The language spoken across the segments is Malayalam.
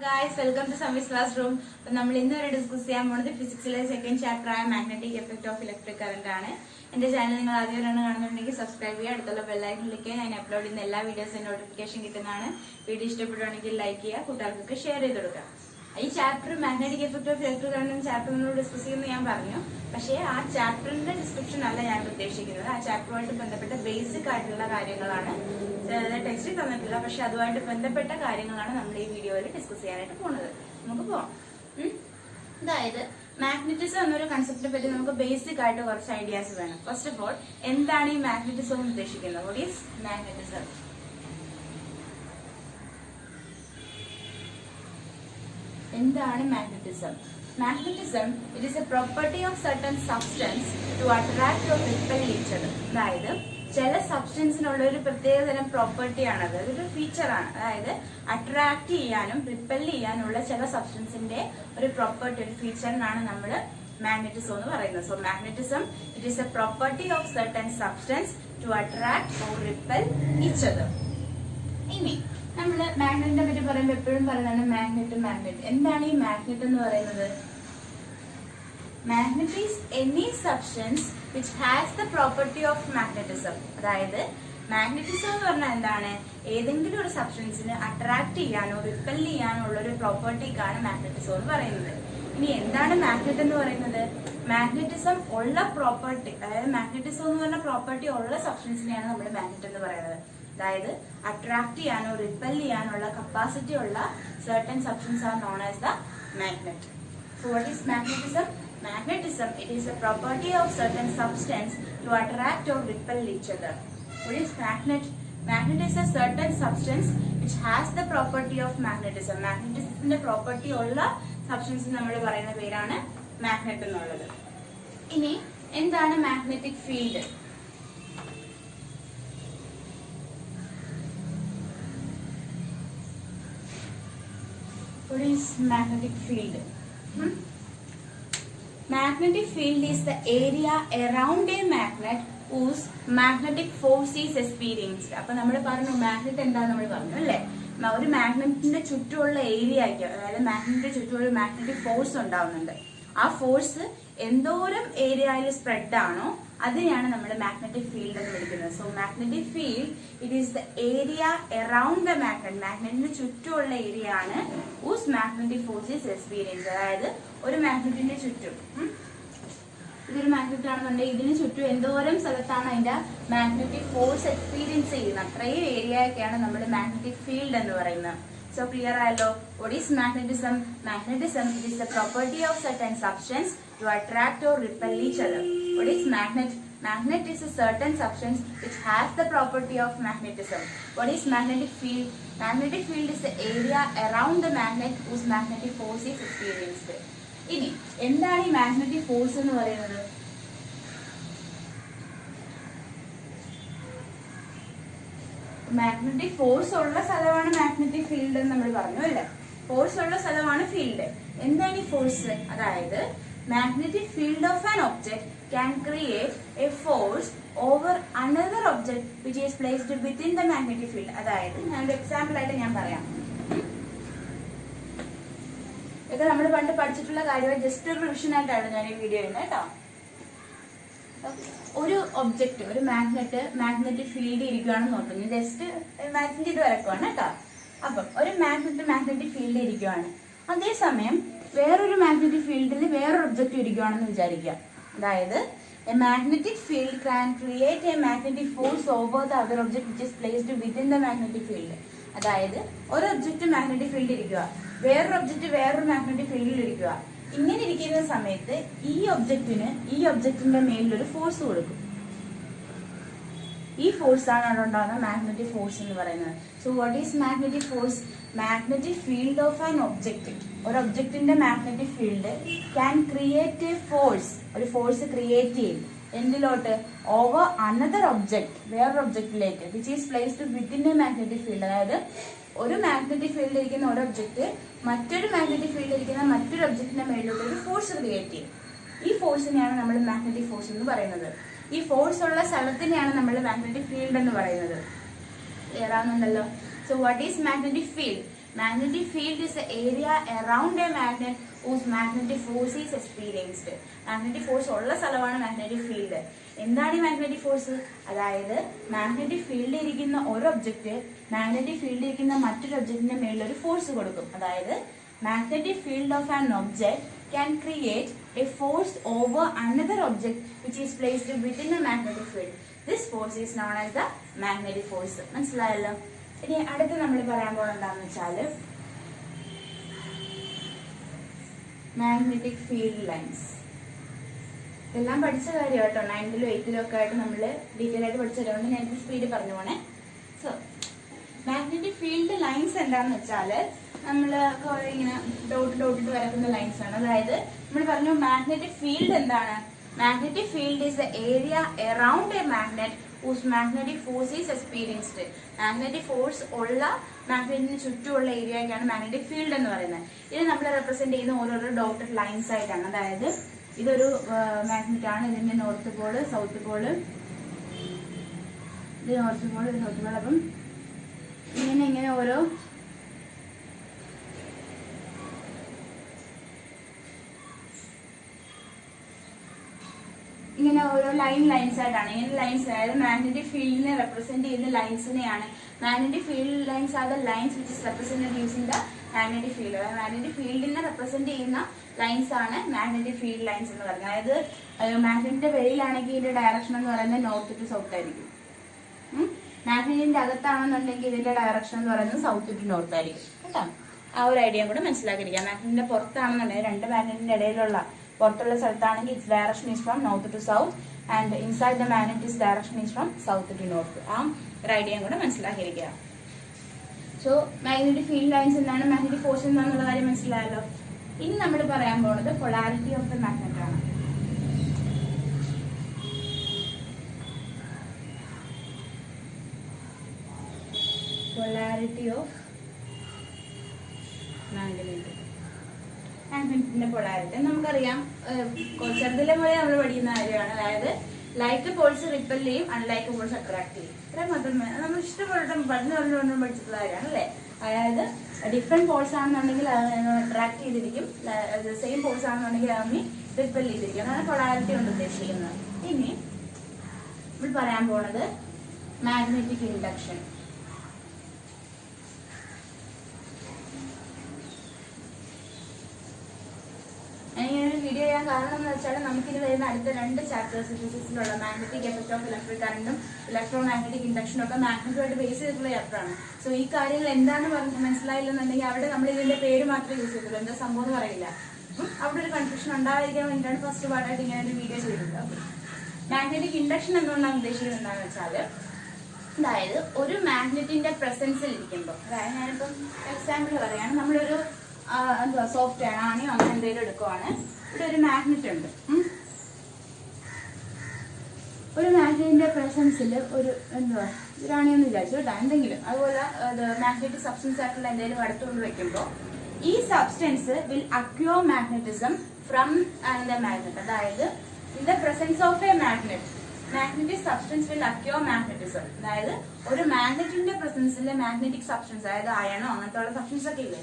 Guys, welcome to Samvi's Classroom. നമ്മൾ ഇന്ന് ഡിസ്കസ് ചെയ്യാൻ പോകുന്നത് ഫിസിക്സിലെ സെക്കൻഡ് ചാപ്റ്റർ ആയ magnetic effect of electric current ആണ്. എന്റെ ചാനൽ നിങ്ങൾ ആദ്യമായിട്ടാണ് കാണുന്നുണ്ടെങ്കിൽ സബ്സ്ക്രൈബ് ചെയ്യുക, അടുത്തുള്ള ബെല്ലൈക്കൺ ക്ലിക്ക് ചെയ്യുക. ഞാൻ അപ്ലോഡ് ചെയ്യുന്ന എല്ലാ വീഡിയോസിന്റെ നോട്ടിഫിക്കേഷൻ കിട്ടുന്നതാണ്. വീഡിയോ ഇഷ്ടപ്പെടുവാണെങ്കിൽ ലൈക്ക് ചെയ്യുക, കൂട്ടുകാർക്കൊക്കെ ഷെയർ ചെയ്ത് കൊടുക്കുക. ഈ chapter magnetic effect of electric current chapter നമ്മൾ ഡിസ്കസ് ചെയ്യുമെന്ന് ഞാൻ പറഞ്ഞു. പക്ഷേ ആ ചാപ്റ്ററിന്റെ ഡിസ്ക്രിപ്ഷൻ അല്ല ഞാൻ ഉദ്ദേശിക്കുന്നത്. ആ ചാപ്റ്ററുമായിട്ട് ബന്ധപ്പെട്ട ബേസിക് ആയിട്ടുള്ള കാര്യങ്ങളാണ് ടെക്സ്റ്റ് തന്നിട്ടില്ല, പക്ഷെ അതുമായിട്ട് ബന്ധപ്പെട്ട കാര്യങ്ങളാണ് നമ്മൾ ഈ വീഡിയോയിൽ ഡിസ്കസ് ചെയ്യാനായിട്ട് പോകുന്നത്. നമുക്ക് പോവാം. അതായത് മാഗ്നറ്റിസം എന്നൊരു കൺസെപ്റ്റിനെ പറ്റി നമുക്ക് ബേസിക് ആയിട്ട് കുറച്ച് ഐഡിയാസ് വേണം. ഫസ്റ്റ് ഓഫ് ഓൾ, എന്താണ് ഈ മാഗ്നറ്റിസം ഉദ്ദേശിക്കുന്നത്? What is magnetism? എന്താണ് magnetism? Magnetism, it is a property of certain substance to attract or repel each other. അതായത് ചില സബ്സ്റ്റൻസിനുള്ള ഒരു പ്രത്യേകതരം പ്രോപ്പർട്ടി ആണത്, അതൊരു ഫീച്ചറാണ്. അതായത് അട്രാക്ട് ചെയ്യാനും റിപ്പൽ ചെയ്യാനുള്ള ചില സബ്സ്റ്റൻസിന്റെ ഒരു പ്രോപ്പർട്ടി, ഒരു ഫീച്ചറിനാണ് നമ്മൾ മാഗ്നറ്റിസം എന്ന് പറയുന്നത്. So magnetism, it is a property of certain substance to attract or repel each other. ഇനി നമ്മള് മാഗ്നറ്റിനെ പറ്റി പറയുമ്പോൾ എപ്പോഴും പറയുന്നതാണ് മാഗ്നറ്റ്. എന്താണ് ഈ മാഗ്നറ്റ് എന്ന് പറയുന്നത്? Magnet is any substance which has the property of magnetism. അതായത് മാഗ്നറ്റിസം എന്ന് പറഞ്ഞാൽ എന്താണ്? ഏതെങ്കിലും ഒരു സബ്സ്റ്റൻസിന് അട്രാക്ട് ചെയ്യാനോ റിപ്പൽ ചെയ്യാനോ ഉള്ള ഒരു പ്രോപ്പർട്ടിക്കാണ് മാഗ്നറ്റിസം എന്ന് പറയുന്നത്. ഇനി എന്താണ് മാഗ്നറ്റ് എന്ന് പറയുന്നത്? മാഗ്നറ്റിസം ഉള്ള പ്രോപ്പർട്ടി, അതായത് മാഗ്നറ്റിസം എന്ന് പറഞ്ഞ പ്രോപ്പർട്ടി ഉള്ള സബ്സ്റ്റൻസിനെയാണ് നമ്മൾ മാഗ്നറ്റ് എന്ന് പറയുന്നത്. അതായത് അട്രാക്ട് ചെയ്യാനോ റിപ്പൽ ചെയ്യാനുള്ള കപ്പാസിറ്റി ഉള്ള certain substances are known as the magnet. So what is magnetism? Magnetism, it is a property of certain substance to attract or repel each other. What is magnet? Magnet is a certain substance which has the property of magnetism. Magnetism property ഉള്ള substance നമ്മൾ പറയുന്ന പേരാണ് magnet എന്നുള്ളത്. ഇനി എന്താണ് magnetic field? What is magnetic field? Magnetic field is the area around a magnet whose magnetic force is experienced. അപ്പൊ നമ്മൾ പറഞ്ഞു മാഗ്നറ്റ് എന്താന്ന് നമ്മൾ പറഞ്ഞു അല്ലേ? ഒരു മാഗ്നറ്റിന്റെ ചുറ്റുമുള്ള ഏരിയയ്ക്ക്, അതായത് മാഗ്നറ്റിന്റെ ചുറ്റും ഒരു മാഗ്നറ്റിക് ഫോഴ്സ് ഉണ്ടാവുന്നുണ്ട്. ആ ഫോഴ്സ് എന്തോരം ഏരിയയിൽ സ്പ്രെഡ് ആണോ അതിനെയാണ് നമ്മൾ മാഗ്നറ്റിക് ഫീൽഡ് എന്ന് വിളിക്കുന്നത്. So magnetic field, it is the area around the magnet. മാഗ്നറ്റിന് ചുറ്റുമുള്ള ഏരിയ ആണ് whose magnetic force is experienced. അതായത് ഒരു മാഗ്നറ്റിന്റെ ചുറ്റും, ഇതൊരു മാഗ്നറ്റ് ആണെന്നുണ്ടെങ്കിൽ ഇതിന് ചുറ്റും എന്തോരം സ്ഥലത്താണ് അതിന്റെ മാഗ്നറ്റിക് ഫോഴ്സ് എക്സ്പീരിയൻസ് ചെയ്യുന്നത്, അത്രയും ഏരിയയൊക്കെയാണ് നമ്മൾ മാഗ്നറ്റിക് ഫീൽഡ് എന്ന് പറയുന്നത്. So clear ആയല്ലോ? What is magnetism? Magnetism, it is the property of certain substance to attract or repel each other. What is magnet? Magnet is a certain substance which has the property of magnetism. What is magnetic field? Magnetic field is the area around the magnet whose magnetic force is experienced. ഇനി എന്താണ് ഈ മാഗ്നറ്റിക് ഫോഴ്സ് എന്ന് പറയുന്നത്? മാഗ്നറ്റിക് ഫോഴ്സ് ഉള്ള സ്ഥലമാണ് മാഗ്നറ്റിക് ഫീൽഡ് എന്ന് നമ്മൾ പറഞ്ഞു അല്ലേ? ഫോഴ്സ് ഉള്ള സ്ഥലമാണ് ഫീൽഡ്. എന്താണ് ഈ ഫോഴ്സ്? അതായത് magnetic field of an object can create a force over another object which is placed within the magnetic field. അതായത് ഞാൻ ഒരു എക്സാമ്പിൾ ആയിട്ട് ഞാൻ പറയാം. ഇത് നമ്മൾ പണ്ട് പഠിച്ചിട്ടുള്ള കാര്യമായി ജസ്റ്റ് ഒരു റിവിഷൻ ആയിട്ടാണ് ഞാൻ ഈ വീഡിയോ ചെയ്യുന്നത് കേട്ടോ. ഒരു ഒബ്ജക്റ്റ്, ഒരു മാഗ്നറ്റിക് ഫീൽഡ് ഇരിക്കുകയാണെന്ന് നോക്കുന്നു. ജസ്റ്റ് ഇമാജിൻ ചെയ്ത് വരക്കുവാണ് കേട്ടോ. അപ്പം ഒരു മാഗ്നറ്റിക് ഫീൽഡ് ഇരിക്കുകയാണ്. അതേസമയം വേറൊരു മാഗ്നറ്റിക് ഫീൽഡിൽ വേറൊരു ഒബ്ജക്റ്റ് ഇരിക്കുകയാണെന്ന് വിചാരിക്കുക. അതായത് a magnetic field can create a magnetic force over the other object which is placed within the magnetic field. അതായത് ഒരു ഒബ്ജക്റ്റ് മാഗ്നറ്റിക് ഫീൽഡിൽ ഇരിക്കുക, വേറൊരു ഒബ്ജക്റ്റ് വേറൊരു മാഗ്നറ്റിക് ഫീൽഡിൽ ഇരിക്കുക. ഇങ്ങനെ ഇരിക്കുന്ന സമയത്ത് ഈ ഒബ്ജക്റ്റിന്റെ മേലിലൊരു ഫോഴ്സ് കൊടുക്കും. ഈ ഫോഴ്സ് ആണ് അവിടെ ഉണ്ടാകുന്ന മാഗ്നറ്റിക് ഫോഴ്സ് എന്ന് പറയുന്നത്. So what is magnetic force? Magnetic field of an object, ഒരു ഒബ്ജക്റ്റിന്റെ magnetic field can create a force, ഒരു ഫോഴ്സ് ക്രിയേറ്റ് ചെയ്യും. എന്തിലോട്ട്? ഓവർ അനദർ ഒബ്ജക്ട്, വേറൊരു ഒബ്ജക്റ്റിലേക്ക്, which is placed within a magnetic field. അതായത് ഒരു മാഗ്നറ്റിക് ഫീൽഡിൽ ഇരിക്കുന്ന ഒരു ഒബ്ജക്റ്റ് മറ്റൊരു മാഗ്നറ്റിക് ഫീൽഡിൽ ഇരിക്കുന്ന മറ്റൊരു ഒബ്ജക്റ്റിന്റെ മേലിലുള്ള ഒരു ഫോഴ്സ് ക്രിയേറ്റ് ചെയ്യും. ഈ ഫോഴ്സിനെയാണ് നമ്മൾ മാഗ്നറ്റിക് ഫോഴ്സ് എന്ന് പറയുന്നത്. ഈ ഫോഴ്സ് ഉള്ള സ്ഥലത്തിനെയാണ് നമ്മൾ മാഗ്നറ്റിക് ഫീൽഡ് എന്ന് പറയുന്നത്. Clear ആവുന്നുണ്ടല്ലോ? So what is magnetic field? Magnetic field is the area around a magnet whose magnetic force is experienced. Magnetic force ഉള്ള സ്ഥലമാണ് മാഗ്നറ്റിക് ഫീൽഡ്. എന്താണ് ഈ മാഗ്നറ്റിക് ഫോഴ്സ്? അതായത് മാഗ്നറ്റിക് ഫീൽഡിൽ ഇരിക്കുന്ന ഒരു ഒബ്ജക്റ്റ് മാഗ്നറ്റിക് ഫീൽഡിൽ ഇരിക്കുന്ന മറ്റൊരു ഒബ്ജക്റ്റിന്റെ മേളിൽ ഒരു ഫോഴ്സ് കൊടുക്കും. അതായത് magnetic field of an object can create a force over another object which is placed within a magnetic field. This force is known as the magnetic force. മനസ്സിലായല്ലോ? ഇനി അടുത്ത് നമ്മൾ പറയാൻ പോകുന്നത് എന്താണെന്ന് വെച്ചാൽ മാഗ്നറ്റിക് ഫീൽഡ് ലൈൻസ്. ഇതെല്ലാം പഠിച്ച കാര്യം കേട്ടോ, 9th 8th ഒക്കെ ആയിട്ട് നമ്മൾ ഡീറ്റെയിൽ ആയിട്ട് പഠിച്ചതുകൊണ്ട് ഞാൻ സ്പീഡ് പറഞ്ഞു പോണേ. സോ മാഗ്നറ്റിക് ഫീൽഡ് ലൈൻസ് എന്താണെന്ന് വെച്ചാൽ നമ്മൾ ഇങ്ങനെ ഡോട്ടിട്ട് വരക്കുന്ന ലൈൻസ് ആണ്. അതായത് നമ്മൾ പറഞ്ഞു മാഗ്നറ്റിക് ഫീൽഡ് എന്താണ്? Magnetic field is the area around A magnet whose magnetic force is experienced. Magnetic force ഉള്ള മാഗ്നറ്റിന് ചുറ്റുമുള്ള ഏരിയയ്ക്കാണ് മാഗ്നറ്റിക് ഫീൽഡ് എന്ന് പറയുന്നത്. ഇത് നമ്മൾ റെപ്രസെന്റ് ചെയ്യുന്ന ഓരോരോ ഡോട്ടഡ് ലൈൻസ് ആയിട്ടാണ്. അതായത് ഇതൊരു മാഗ്നറ്റ് ആണ്, ഇതിന്റെ നോർത്ത് പോള്, സൗത്ത് പോള്, ഇത് നോർത്ത് പോള്, ഇത് സൗത്ത് പോള്. അപ്പം ഇങ്ങനെ ഓരോ ഇങ്ങനെ ഓരോ ലൈൻസ് ആയിട്ടാണ്. ഇങ്ങനെ ലൈൻസ്, അതായത് മാഗ്നറ്റിക് ഫീൽഡിനെ റെപ്രസെന്റ് ചെയ്യുന്ന ലൈൻസിനെയാണ് magnetic field lines are the lines which is represented using the magnetic field. അതായത് മാഗ്നറ്റിക് ഫീൽഡിനെ റെപ്രസെന്റ് ചെയ്യുന്ന ലൈൻസ് ആണ് മാഗ്നറ്റിക് ഫീൽഡ് ലൈൻസ് എന്ന് പറയുന്നത്. അതായത് മാഗ്നറ്റിന്റെ വെളിയിലാണെങ്കിൽ ഇതിന്റെ ഡയറക്ഷൻ എന്ന് പറയുന്നത് നോർത്ത് ടു സൗത്ത് ആയിരിക്കും. മാഗ്നറ്റിന്റെ അകത്താണെന്നുണ്ടെങ്കിൽ ഇതിന്റെ ഡയറക്ഷൻ എന്ന് പറയുന്നത് സൗത്ത് ടു നോർത്ത് ആയിരിക്കും കേട്ടോ. ആ ഒരു ഐഡിയ കൂടെ മനസ്സിലാക്കിയിരിക്കാം. മാഗ്നറ്റിന്റെ പുറത്താണെന്നുണ്ടെങ്കിൽ രണ്ട് മാഗ്നറ്റിന്റെ ഇടയിലുള്ള പുറത്തുള്ള സ്ഥലത്താണെങ്കിൽ its direction is from north to south and inside the magnet is direction is from south to north. ആ ഒരു ഐഡിയ കൂടെ മനസ്സിലാക്കിയിരിക്കുക. സോ മാഗ്നറ്റിക് ഫീൽഡ് ലൈൻസ് എന്താണ്, മാഗ്നറ്റിക് ഫോഴ്സ് എന്താണെന്നുള്ള കാര്യം മനസ്സിലായല്ലോ. ഇനി നമ്മൾ പറയാൻ പോകുന്നത് പൊളാരിറ്റി ഓഫ് ദ മാഗ്നറ്റ് ആണ്. പൊളാരിറ്റി ഓഫ് മാഗ്നറ്റിന്റെ പൊളാരിറ്റി നമുക്കറിയാം, ചെറുതിലെ പോലെ നമ്മൾ പഠിക്കുന്ന കാര്യമാണ്. അതായത് ലൈക്ക് പോൾസ് റിപ്പൽ ചെയ്യും, അൺലൈക്ക് പോൾസ് അട്രാക്ട് ചെയ്യും. ഇത്രയും മാത്രം നമ്മൾ ഇഷ്ടപ്പെട്ട പഠിച്ചുകൊണ്ടും പഠിച്ചിട്ടുള്ള കാര്യമാണ് അല്ലേ. അതായത് ഡിഫറെന്റ് പോൾസ് ആണെന്നുണ്ടെങ്കിൽ അട്രാക്ട് ചെയ്തിരിക്കും, സെയിം പോൾസ് ആണെന്നുണ്ടെങ്കിൽ അതിന് റിപ്പൽ ചെയ്തിരിക്കും. അതാണ് പൊളാരിറ്റി കൊണ്ട് ഉദ്ദേശിക്കുന്നത്. ഇനി നമ്മൾ പറയാൻ പോണത് മാഗ്നറ്റിക് ഇൻഡക്ഷൻ. വീഡിയോ ചെയ്യാൻ കാരണം എന്ന് വെച്ചാൽ നമുക്കിത് വരുന്ന അടുത്ത 2 ചാപ്റ്റേഴ്സ് ഫിസിക്സിലുള്ള മാഗ്നറ്റിക് എഫക്ട് ഓഫ് ഇലക്ട്രിക് കറണ്ടും ഇലക്ട്രോ മാഗ്നറ്റിക് ഇൻഡക്ഷനും ഒക്കെ മാഗ്നറ്റുമായിട്ട് ബേസ് ചെയ്തിട്ടുള്ള ചാപ്റ്ററാണ്. സോ ഈ കാര്യങ്ങൾ എന്താണെന്ന് മനസ്സിലായില്ലെന്നുണ്ടെങ്കിൽ അവിടെ നമ്മൾ ഇതിന്റെ പേര് മാത്രമേ യൂസ് ചെയ്തുള്ളൂ, എന്താ സംഭവം എന്ന് പറയില്ല. അവിടെ ഒരു കൺഫ്യൂഷൻ ഉണ്ടായിരിക്കാൻ വേണ്ടിയിട്ടാണ് ഫസ്റ്റ് പാർട്ടായിട്ട് ഇങ്ങനെ ഒരു വീഡിയോ ചെയ്തിട്ടുള്ളത്. മാഗ്നറ്റിക് ഇൻഡക്ഷൻ എന്തുകൊണ്ടാണ് ഉദ്ദേശിക്കുന്നത് എന്താണെന്ന് വെച്ചാൽ, അതായത് ഒരു മാഗ്നറ്റിന്റെ പ്രസൻസിൽ ഇരിക്കുമ്പോൾ, അതായത് ഞാനിപ്പം എക്സാമ്പിൾ പറയുകയാണ്, നമ്മളൊരു എന്തുവാ സോഫ്റ്റ് ആണിയോ അങ്ങനെ എന്തെങ്കിലും എടുക്കുവാണ്. ഇവിടെ ഒരു മാഗ്നറ്റ് ഉണ്ട്. ഒരു മാഗ്നറ്റിന്റെ പ്രസൻസിൽ ഒരു എന്തുവാ ഇതാണിയെന്ന് വിചാരിച്ചു കേട്ടോ, എന്തെങ്കിലും അതുപോലെ മാഗ്നറ്റിക് സബ്സ്റ്റൻസ് ആയിട്ടുള്ള എന്തെങ്കിലും അടുത്തുകൊണ്ട് വെക്കുമ്പോൾ ഈ substance will acquire magnetism from the magnet. അതായത് in the presence of a magnetic substance will acquire magnetism. അതായത് ഒരു മാഗ്നറ്റിന്റെ പ്രസൻസിൽ മാഗ്നറ്റിക് സബ്സ്റ്റൻസ്, അതായത് അയണോ അങ്ങനത്തെ ഉള്ള സബ്സ്റ്റൻസ് ഒക്കെ ഇല്ലേ,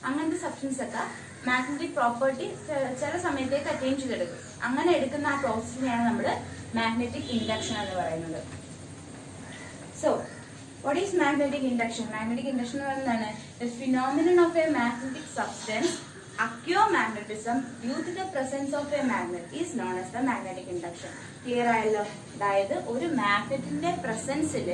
അങ്ങനത്തെ സബ്സ്റ്റൻസ് ഒക്കെ മാഗ്നറ്റിക് പ്രോപ്പർട്ടി ചില സമയത്തേക്ക് അറ്റൈൻ ചെയ്തെടുക്കും. അങ്ങനെ എടുക്കുന്ന ആ പ്രോസസ്സിനെയാണ് നമ്മൾ മാഗ്നറ്റിക് ഇൻഡക്ഷൻ എന്ന് പറയുന്നത്. So what is magnetic induction? Magnetic induction എന്ന് പറയുന്നതാണ് the phenomenon of a magnetic substance acquire magnetism due to the presence of a magnet is known as the magnetic induction. Clear ആയല്ലോ? അതായത് ഒരു മാഗ്നറ്റിന്റെ പ്രസൻസിൽ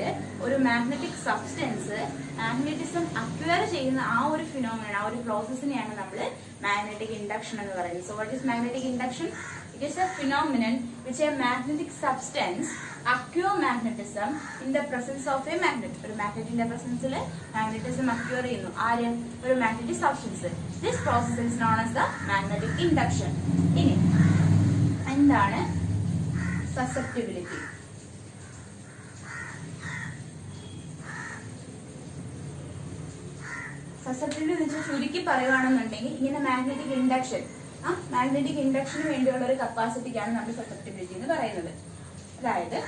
ഒരു മാഗ്നറ്റിക് സബ്സ്റ്റൻസ് മാഗ്നറ്റിസം അക്വയർ ചെയ്യുന്ന ആ ഒരു ഫിനോമിനൻ, ആ ഒരു പ്രോസസ്സിനെയാണ് നമ്മൾ മാഗ്നറ്റിക് ഇൻഡക്ഷൻ എന്ന് പറയുന്നത്. So what is magnetic induction? It is a phenomenon which a magnetic substance acquire magnetism in the presence of a magnet. ഒരു മാഗ്നറ്റിന്റെ പ്രസൻസിൽ മാഗ്നറ്റിസം അക്വയർ ചെയ്യുന്നു ആര്? ഒരു magnetic substance. This process is known as the magnetic induction. ഇനി എന്താണ് സസെപ്റ്റിബിലിറ്റി? സസെപ്റ്റിബിലിറ്റി എന്ന് വെച്ചാൽ ചുരുക്കി പറയുകയാണെന്നുണ്ടെങ്കിൽ ഇങ്ങനെ മാഗ്നറ്റിക് ഇൻഡക്ഷൻ, മാഗ്നറ്റിക് ഇൻഡക്ഷന് വേണ്ടിയുള്ള ഒരു കപ്പാസിറ്റിക്കാണ് നമ്മൾ സസെപ്റ്റിബിലിറ്റി എന്ന് പറയുന്നത്. അതായത്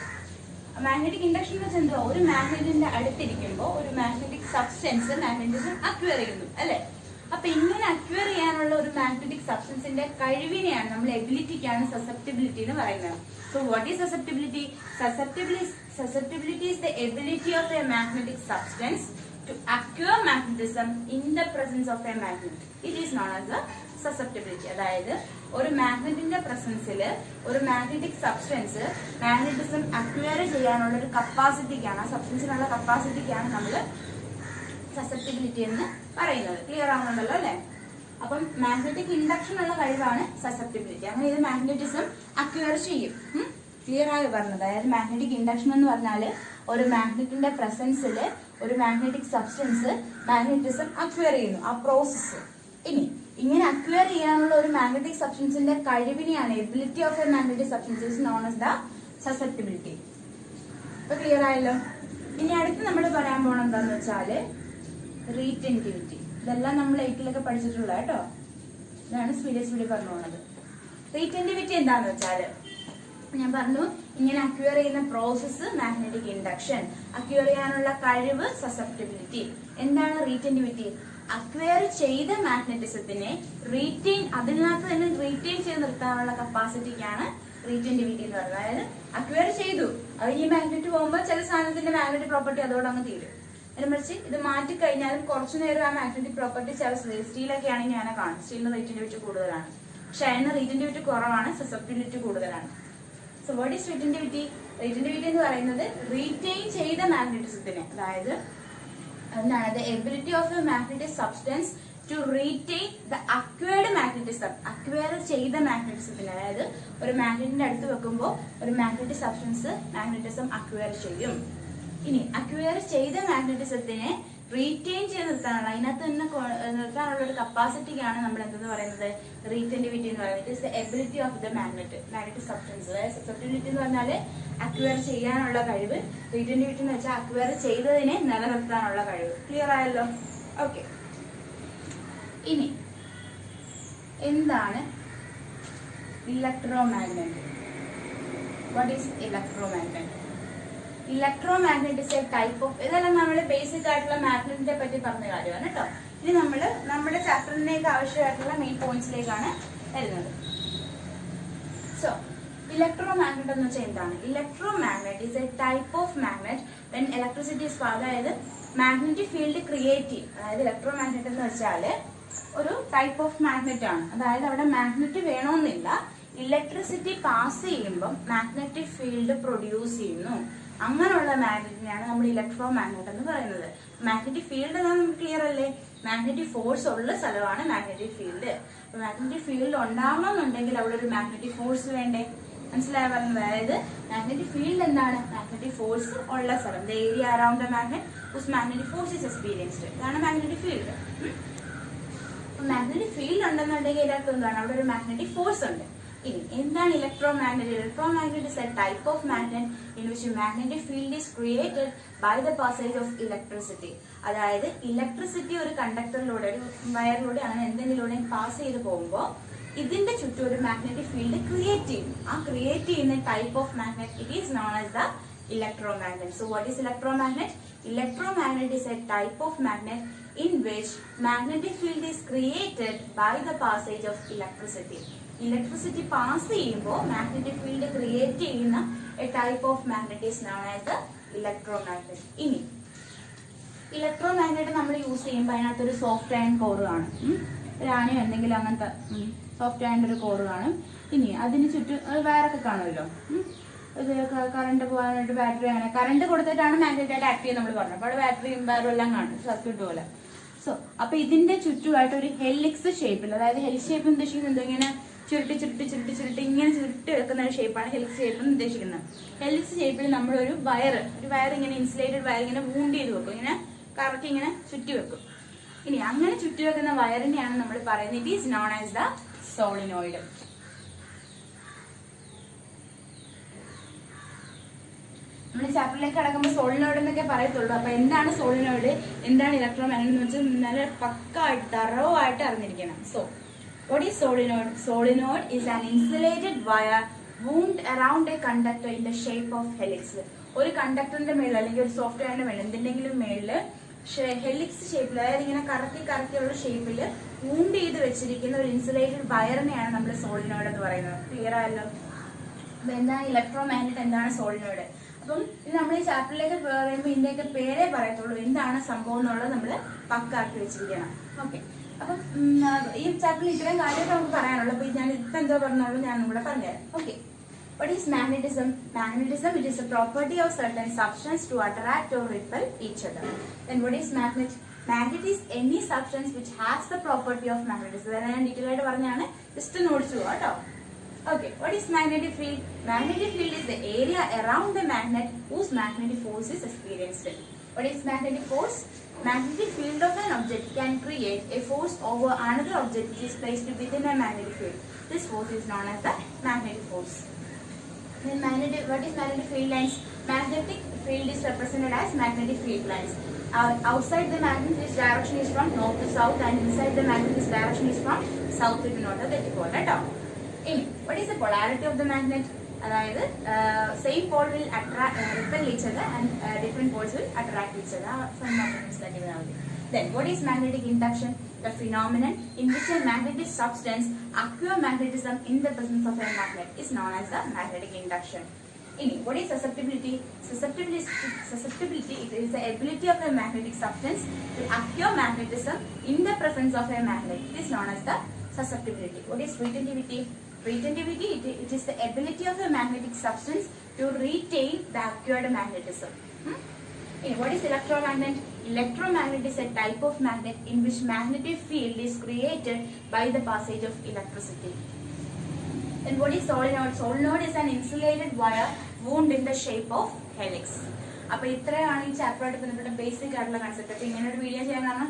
മാഗ്നറ്റിക് ഇൻഡക്ഷൻ എന്ന് വെച്ചാൽ എന്തോ ഒരു മാഗ്നറ്റിന്റെ അടുത്തിരിക്കുമ്പോൾ ഒരു മാഗ്നറ്റിക് സബ്സ്റ്റൻസ് മാഗ്നറ്റിസം അക്വയർ ചെയ്യുന്നു അല്ലെ. അപ്പൊ ഇങ്ങനെ അക്വയർ ചെയ്യാനുള്ള ഒരു മാഗ്നറ്റിക് സബ്സ്റ്റൻസിന്റെ കഴിവിനെയാണ് നമ്മൾ എബിലിറ്റിക്കാണ് സസെപ്റ്റിബിലിറ്റി എന്ന് പറയുന്നത്. So what is susceptibility? Susceptibility is the ability of a magnetic substance to acquire magnetism in the presence of a magnet. It is known as the susceptibility. അതായത് ഒരു മാഗ്നറ്റിന്റെ പ്രസൻസിൽ ഒരു മാഗ്നറ്റിക് സബ്സ്റ്റൻസ് മാഗ്നറ്റിസം അക്വയർ ചെയ്യാനുള്ള ഒരു കപ്പാസിറ്റിക്കാണ്, ആ സബ്സ്റ്റൻസിനുള്ള കപ്പാസിറ്റിക്കാണ് നമ്മൾ സസെപ്റ്റിബിലിറ്റി എന്ന് പറയുന്നത്. ക്ലിയർ ആവുന്നുണ്ടല്ലോ അല്ലെ? അപ്പം മാഗ്നറ്റിക് ഇൻഡക്ഷൻ ഉള്ള കഴിവാണ് സസെപ്റ്റിബിലിറ്റി. അങ്ങനെ ഇത് മാഗ്നറ്റിസം അക്വയർ ചെയ്യും. ക്ലിയർ ആയി പറഞ്ഞത്. അതായത് മാഗ്നറ്റിക് ഇൻഡക്ഷൻ എന്ന് പറഞ്ഞാൽ ഒരു മാഗ്നറ്റിന്റെ പ്രസൻസിൽ ഒരു മാഗ്നറ്റിക് സബ്സ്റ്റൻസ് മാഗ്നറ്റിസം അക്വയർ ചെയ്യുന്നു, ആ പ്രോസസ്സ്. ഇനി ഇങ്ങനെ അക്വയർ ചെയ്യാനുള്ള ഒരു മാഗ്നറ്റിക് സബ്സ്റ്റൻസിന്റെ കഴിവിനെയാണ് ability of a magnetic substance is known as the susceptibility. ഇപ്പൊ ക്ലിയർ ആയല്ലോ. ഇനി അടുത്ത് നമ്മൾ പറയാൻ പോകണം എന്താന്ന് വെച്ചാല് റീറ്റെന്റിവിറ്റി. ഇതെല്ലാം നമ്മൾ 8-ലൊക്കെ പഠിച്ചിട്ടുള്ള കേട്ടോ. ഇതാണ് സ്പീഡ് പറഞ്ഞു പോകുന്നത്. റീറ്റെന്റിവിറ്റി എന്താന്ന് വെച്ചാല് ഞാൻ പറഞ്ഞു, ഇങ്ങനെ അക്വയർ ചെയ്യുന്ന പ്രോസസ്സ് മാഗ്നറ്റിക് ഇൻഡക്ഷൻ, അക്വയർ ചെയ്യാനുള്ള കഴിവ് സസെപ്റ്റിബിലിറ്റി. എന്താണ് റീറ്റെന്റിവിറ്റി? അക്വയർ ചെയ്ത മാഗ്നറ്റിസത്തിനെ റീറ്റെയിൻ, അതിനകത്ത് തന്നെ റീറ്റെയിൻ ചെയ്ത് നിർത്താനുള്ള കപ്പാസിറ്റിക്കാണ് റീറ്റെന്റിവിറ്റി എന്ന് പറയുന്നത്. അതായത് അക്വയർ ചെയ്തു, അത് ഈ മാഗ്നറ്റ് പോകുമ്പോൾ ചില സാധനത്തിന്റെ മാഗ്നറ്റിക് പ്രോപ്പർട്ടി അതോടെ അങ്ങ് തീരും. അതിനെ മറിച്ച് ഇത് മാറ്റി കഴിഞ്ഞാലും കുറച്ചു നേരം ആ മാഗ്നറ്റിക് പ്രോപ്പർട്ടി ചില സ്റ്റീലൊക്കെ ആണെങ്കിൽ ഞാൻ കാണും സ്റ്റീലിന് റീറ്റെന്റിവിറ്റി കൂടുതലാണ്, പക്ഷെ അതിന് റീറ്റെന്റിവിറ്റി കുറവാണ്, സസെപ്റ്റിബിലിറ്റി കൂടുതലാണ്. So what is retentivity? Retentivity എന്ന് പറയുന്നത് റീറ്റെയിൻ ചെയ്ത മാഗ്നറ്റിസത്തിനെ, അതായത് എന്താണ് the ability of a magnetic substance to retain the acquired magnetism, acquire ചെയ്ത മാഗ്നറ്റിസത്തിന്. അതായത് ഒരു മാഗ്നറ്റിന്റെ അടുത്ത് വെക്കുമ്പോൾ ഒരു മാഗ്നറ്റിക് സബ്സ്റ്റൻസ് മാഗ്നറ്റിസം അക്വയർ ചെയ്യും. ഇനി അക്വയർ ചെയ്ത മാഗ്നറ്റിസത്തിനെ റീറ്റെയിൻ ചെയ്ത് നിർത്താനുള്ള, അതിനകത്ത് തന്നെ നിർത്താനുള്ള ഒരു കപ്പാസിറ്റിക്കാണ് നമ്മൾ എന്തെന്ന് പറയുന്നത് റീറ്റെന്റിവിറ്റി എന്ന് പറയുന്നത്. It is the ability of the magnetic substance. അതായത് സസെപ്റ്റിബിലിറ്റി എന്ന് പറഞ്ഞാൽ അക്വയർ ചെയ്യാനുള്ള കഴിവ്, റീറ്റെന്റിവിറ്റി എന്ന് വെച്ചാൽ അക്വയർ ചെയ്തതിനെ നിലനിർത്താനുള്ള കഴിവ്. ക്ലിയർ ആയല്ലോ? ഓക്കെ. ഇനി എന്താണ് electromagnet? What is electromagnet? Electromagnet is a type of, ഇതെല്ലാം നമ്മൾ ബേസിക് ആയിട്ടുള്ള മാഗ്നറ്റിനെ പറ്റി പറഞ്ഞ കാര്യമാണ് കേട്ടോ. ഇനി നമ്മൾ നമ്മുടെ ചാപ്റ്ററിലേക്ക് ആവശ്യമായിട്ടുള്ള മെയിൻ പോയിന്റ്സിലേക്കാണ് വരുന്നത്. സോ ഇലക്ട്രോമാഗ്നറ്റ് എന്ന് വെച്ചാൽ എന്താണ്? Electromagnet is a type of magnet when electricity is, അതായത് മാഗ്നറ്റിക് ഫീൽഡ് ക്രിയേറ്റ് ചെയ്യും. അതായത് ഇലക്ട്രോമാഗ്നറ്റ് എന്ന് വെച്ചാൽ ഒരു ടൈപ്പ് ഓഫ് മാഗ്നറ്റ് ആണ്. അതായത് അവിടെ മാഗ്നറ്റ് വേണമെന്നില്ല, ഇലക്ട്രിസിറ്റി പാസ് ചെയ്യുമ്പോൾ മാഗ്നറ്റിക് ഫീൽഡ് പ്രൊഡ്യൂസ് ചെയ്യുന്നു. അങ്ങനെയുള്ള മാഗ്നറ്റിനെയാണ് നമ്മൾ ഇലക്ട്രോ മാഗ്നറ്റ് എന്ന് പറയുന്നത്. മാഗ്നറ്റിക് ഫീൽഡ് എന്നാൽ നമുക്ക് ക്ലിയർ അല്ലേ? മാഗ്നറ്റിക് ഫോഴ്സ് ഉള്ള സ്ഥലമാണ് മാഗ്നറ്റിക് ഫീൽഡ്. അപ്പൊ മാഗ്നറ്റിക് ഫീൽഡ് ഉണ്ടാവണമെന്നുണ്ടെങ്കിൽ അവിടെ ഒരു മാഗ്നറ്റിക് ഫോഴ്സ് വേണ്ടേ? മനസ്സിലായ പറഞ്ഞത്? അതായത് മാഗ്നറ്റിക് ഫീൽഡ് എന്താണ്? മാഗ്നറ്റിക് ഫോഴ്സ് ഉള്ള സ്ഥലം. The area around the magnet whose magnetic force is experienced. ഇതാണ് മാഗ്നറ്റിക് ഫീൽഡ്. മാഗ്നറ്റിക് ഫീൽഡ് ഉണ്ടെന്നുണ്ടെങ്കിൽ ഇതിനകത്ത് എന്താണ്? അവിടെ ഒരു മാഗ്നറ്റിക് ഫോഴ്സ് ഉണ്ട്. ഇനി എന്താണ് electromagnet? Electromagnet is a type of magnet in which magnetic field is created by the passage of electricity. അതായത് ഇലക്ട്രിസിറ്റി ഒരു കണ്ടക്ടറിലൂടെ, ഒരു വയറിലൂടെ, അങ്ങനെ എന്തെങ്കിലൂടെയും പാസ് ചെയ്ത് പോകുമ്പോൾ ഇതിന്റെ ചുറ്റും ഒരു മാഗ്നറ്റിക് ഫീൽഡ് ക്രിയേറ്റ് ചെയ്യും. ആ ക്രിയേറ്റ് ചെയ്യുന്ന type of magnet it is known as the electromagnet. So what is electromagnet? Electromagnet is a type of magnet in which magnetic field is created by the passage of electricity. Electricity pass ചെയ്യുമ്പോൾ magnetic field create ചെയ്യുന്ന a type of magnet is known as the electromagnet. ഇനി ഇലക്ട്രോമാഗ്നറ്റ് നമ്മൾ യൂസ് ചെയ്യുമ്പോൾ അതിനകത്തൊരു സോഫ്റ്റ് അയൺ കോർ കാണും. ഒരാണിയോ എന്തെങ്കിലും അങ്ങനത്തെ സോഫ്റ്റ് അയണിന്റെ ഒരു കോർ കാണും. ഇനി അതിന് ചുറ്റും വയറൊക്കെ കാണുമല്ലോ. ഇത് കറണ്ട് പോകാനായിട്ട് ബാറ്ററി, അങ്ങനെ കറണ്ട് കൊടുത്തിട്ടാണ് മാഗ്നറ്റ് ആയിട്ട് ആക്ട് ചെയ്യുന്നത് നമ്മൾ പറഞ്ഞു. അപ്പോൾ അവിടെ ബാറ്ററിയും വയറും എല്ലാം കാണും, സർക്യൂട്ട് പോലെ. സോ അപ്പൊ ഇതിന്റെ ചുറ്റുമായിട്ട് ഒരു ഹെലിക്സ് ഷേപ്പിൽ, അതായത് ഹെലിക്സ് ഷേപ്പ് ഉദ്ദേശിക്കുന്നത് ഇങ്ങനെ ചുരുട്ടി ചുരുട്ടി ചുരുട്ടി ചുരുട്ടി ഇങ്ങനെ ചുരുട്ടി വെക്കുന്ന ഒരു ഷേപ്പാണ് ഹെലിക്സ് ഷേപ്പ് എന്ന് ഉദ്ദേശിക്കുന്നത്. ഹെലിക്സ് ഷേപ്പിൽ നമ്മൾ ഒരു വയർ ഇങ്ങനെ ഇൻസുലേറ്റഡ് വയർ ഇങ്ങനെ വൂണ്ട് ചെയ്ത് വെക്കും, ഇങ്ങനെ കറക്കി ഇങ്ങനെ ചുറ്റി വെക്കും. ഇനി അങ്ങനെ ചുറ്റി വെക്കുന്ന വയറിനെയാണ് നമ്മൾ പറയുന്നത് it is known as the solenoid. നമ്മൾ ചാപ്റ്ററിലേക്ക് കടക്കുമ്പോൾ സോളിനോയിഡ് എന്നൊക്കെ പറയത്തുള്ളൂ. അപ്പൊ എന്താണ് സോളിനോയിഡ്, എന്താണ് ഇലക്ട്രോമാഗ്നറ്റ് എന്ന് വെച്ചാൽ നല്ല പക്കായിട്ട് തറോ ആയിട്ട് അറിഞ്ഞിരിക്കണം. So what is solenoid? Solenoid is an insulated wire wound around a conductor in the shape of helix. ഒരു കണ്ടക്ടറിന്റെ മേളിൽ അല്ലെങ്കിൽ ഒരു സോഫ്റ്റ്വെയറിന്റെ മേളിൽ എന്തിന്റെങ്കിലും മേളില് ഹെലിക്സ് ഷേപ്പിൽ, അതായത് ഇങ്ങനെ കറക്കിയുള്ള ഷേപ്പിൽ വൂണ്ട് ചെയ്ത് വെച്ചിരിക്കുന്ന ഒരു ഇൻസുലേറ്റഡ് വയറിനെയാണ് നമ്മൾ സോളിനോയിഡ് എന്ന് പറയുന്നത്. ക്ലിയർ ആയല്ലോ? അപ്പൊ എന്താണ് ഇലക്ട്രോ മാഗ്നറ്റ്, എന്താണ് സോളിനോയിഡ്? അപ്പം ഇത് നമ്മൾ ഈ ചാപ്റ്ററിലേക്ക് പറയുമ്പോൾ ഇതിന്റെയൊക്കെ പേരേ പറയത്തുള്ളൂ, എന്താണ് സംഭവം എന്നുള്ളത് നമ്മൾ പക്കാക്കി വെച്ചിരിക്കണം. ഓക്കെ, അപ്പം ഈ ചാപ്റ്ററിൽ ഇത്രയും കാര്യമൊക്കെ നമുക്ക് പറയാനുള്ളൂ. അപ്പൊ ഞാൻ ഇപ്പൊ എന്തോ പറഞ്ഞോളൂ ഞാൻ കൂടെ പറഞ്ഞുതരാം. Okay, what is magnetism? Magnetism, it is a property of certain substance to attract or repel each other. Then what is magnet? Magnet is any substance which has the property of magnetism. ഞാൻ ഡീറ്റെയിൽ ആയിട്ട് പറഞ്ഞാണ്, ജസ്റ്റ് നോടിച്ചു കേട്ടോ. Okay, what is magnetic field? Magnetic field is the area around the magnet whose magnetic force is experienced. What is magnetic force? Magnetic field of an object can create a force over another object which is placed within a magnetic field. This force is known as the magnetic force. Then what is magnetic field lines? Magnetic field is represented as magnetic field lines. Outside the magnet, this direction is from north to south, and inside the magnet, this direction is from south to north. What is the polarity of the magnet? അതായത് same pole will repel each other and different poles will attract each other. Then what is magnetic induction? The phenomenon in which a magnetic substance acquires magnetism in the presence of a magnet is known as the magnetic induction. What is susceptibility? Susceptibility is the ability of a magnetic substance to acquire magnetism in the presence of a magnet. It is known as the susceptibility. What is retentivity? Retentivity, it is the ability of a magnetic substance to retain the acquired magnetism. What is electromagnet? Electromagnet is a type of magnet in which magnetic field is created by the passage of electricity. Then what is solenoid? Solenoid is an insulated wire wound in the shape of helix. അപ്പൊ ഇത്രയാണ് ഈ ചാപ്റ്ററുമായിട്ട് ബന്ധപ്പെട്ട ബേസിക് ആയിട്ടുള്ള കൺസെപ്റ്റ്. അപ്പൊ ഇങ്ങനെ ഒരു വീഡിയോ ചെയ്യാൻ കാരണം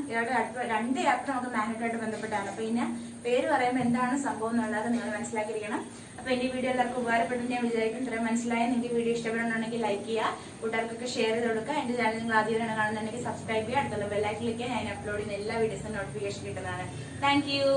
രണ്ട് ചാപ്റ്റർ നമുക്ക് മാഗ്നറ്റുമായിട്ട് ബന്ധപ്പെട്ടാണ്. അപ്പൊ ഇതിനെ പേര് പറയുമ്പോൾ എന്താണ് സംഭവം എന്നുള്ളത് നിങ്ങൾ മനസ്സിലാക്കിയിരിക്കണം. അപ്പൊ എന്റെ വീഡിയോ എല്ലാവർക്കും ഉപകാരപ്പെട്ടു ഞാൻ വിചാരിക്കും. ഇത്രയും മനസ്സിലായ നിങ്ങൾക്ക് വീഡിയോ ഇഷ്ടപ്പെടുന്നുണ്ടെങ്കിൽ ലൈക്ക് ചെയ്യുക, കൂട്ടുകാർക്കൊക്കെ ഷെയർ ചെയ്ത് കൊടുക്കുക. എന്റെ ചാനൽ നിങ്ങൾ ആദ്യമായിട്ടാണ് കാണുന്നുണ്ടെങ്കിൽ സബ്സ്ക്രൈബ് ചെയ്യുക, അടുത്തുള്ള ബെല്ലൈക്കൻ ക്ലിക്ക് ചെയ്യാൻ ഞാൻ അപ്ലോഡ് ചെയ്യുന്ന എല്ലാ വീഡിയോസിനും നോട്ടിഫിക്കേഷൻ കിട്ടുന്നതാണ്. Thank you.